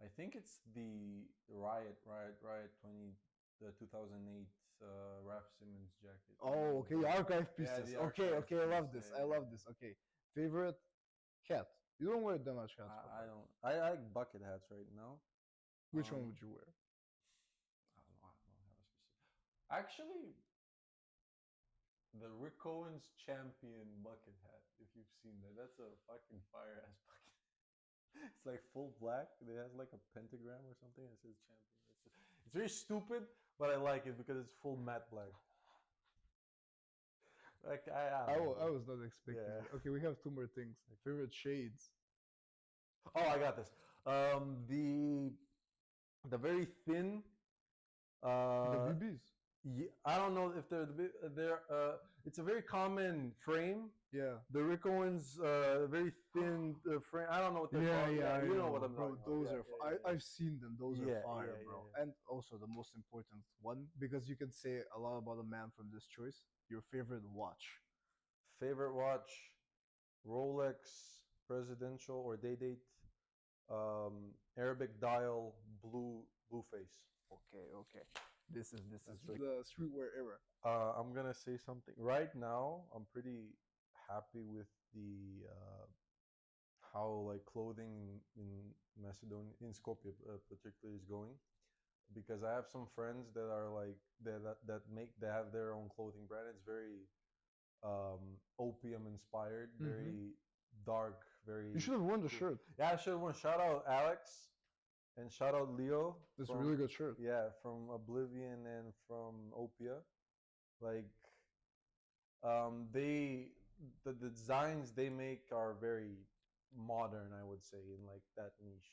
I think it's the Riot 2008 Raf Simmons jacket. Oh, okay, archive Yeah, pieces. the Okay, archive okay, I love pieces, this. yeah, I love yeah. this. Okay, favorite hat. You don't wear that much hats. I don't. I like bucket hats right now. Which one would you wear? I don't know. I don't have a specific. Actually, the Rick Owens champion bucket hat. If you've seen that, that's a fucking fire ass bucket. It's like full black. It has like a pentagram or something. It says champion. It's very stupid, but I like it because it's full matte black. Like I don't know, I bro. was not expecting Yeah. it. Okay, we have two more things. Favorite shades. Oh, I got this. The very thin. The Uh, VBs. I don't know if they're. It's a very common frame. Yeah. The Rico one's very thin frame. I don't know what they're Yeah, called. yeah, I You know know, what I'm bro. talking about. Those Yeah, are. yeah, yeah, I've seen them. Those yeah, are yeah, fire, yeah, bro. yeah. And also the most important one, because you can say a lot about a man from this choice. Your favorite watch. Favorite watch: Rolex Presidential or Day Date, Arabic dial, blue face. Okay, okay. This is That's like the streetwear era. I'm gonna say something right now. I'm pretty happy with the how like clothing in Macedonia, in Skopje particularly, is going, because I have some friends that are like that have their own clothing brand. It's very opium inspired, Mm-hmm. very dark, You very should have worn the cool. shirt. Yeah, I should have one. Shout out Alex and shout out Leo It's a from, really good shirt. yeah, from Oblivion and from Opia. Like they the designs they make are very modern, I would say, in like that niche.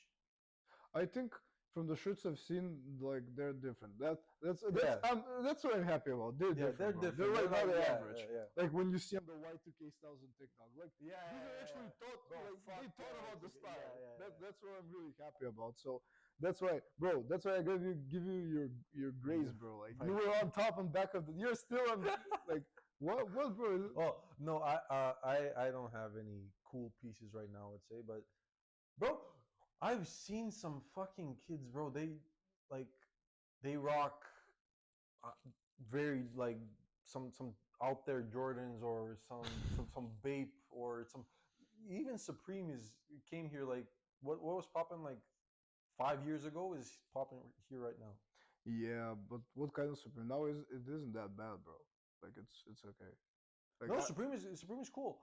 I think from the shirts I've seen, like they're different. Yeah, That's what I'm happy about. They're yeah, they're different, bro. They're different. They're like not like, the yeah, average. yeah, Like when you see on the Y2K styles on TikTok, like yeah, yeah, these are yeah, actually yeah. thought, Bro, like fuck they thought about the yeah, style. yeah, yeah. That's what I'm really happy about. So that's why, bro. That's why I give you your grace, bro. Like Like, you were on top and back of the. You're still on. Like what, bro? oh no, I don't have any cool pieces right now, I would say, but bro, I've seen some fucking kids, bro. Like they rock uh, very like some out there Jordans or some Bape or some, even Supreme is came here like what was popping like 5 years ago is popping here right now. Yeah, but what kind of super? Now is it isn't that bad, bro. Like it's okay. Like No, Supreme is cool.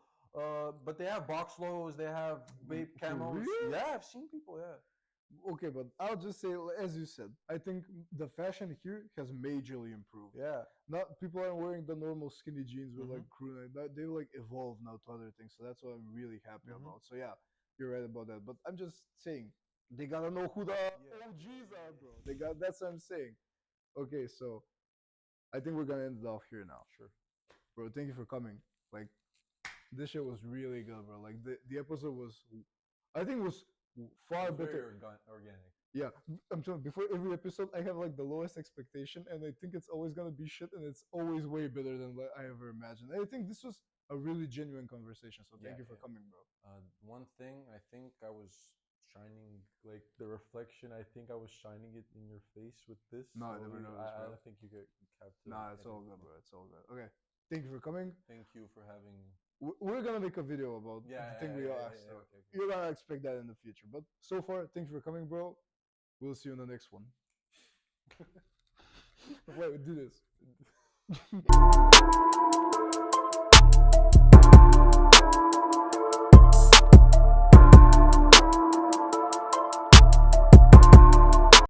But they have box lows, they have Bape for camos. real? Yeah, I've seen people. Yeah, Okay, but I'll just say, as you said, I think the fashion here has majorly improved. yeah. Not people aren't wearing the normal skinny jeans with Mm-hmm. like crew neck. They like evolve now to other things. So that's what I'm really happy Mm-hmm. about. So yeah, you're right about that. But I'm just saying they gotta know who the Yeah. OGs are, bro. They got that's what I'm saying. Okay, so I think we're gonna end it off here now, Sure. bro. Thank you for coming. Like this shit was really good, bro. Like the episode was, I think was far It's very better. organic. Yeah, I'm telling you, before every episode, I have like the lowest expectation, and I think it's always gonna be shit, and it's always way better than what I ever imagined. And I think this was a really genuine conversation. So Yeah, thank you for yeah. coming, bro. One thing, I think I was shining like the reflection. I think I was shining it in your face with this. No, I So never noticed, I bro. don't think you have to Nah, it's edit. all good, bro. It's all good. Okay, thank you for coming. Thank you for having me. We're gonna make a video about Yeah, the thing we all asked. yeah, So okay, okay. you're gonna expect that in the future. But so far, thank you for coming, bro. We'll see you in the next one. Wait, do this.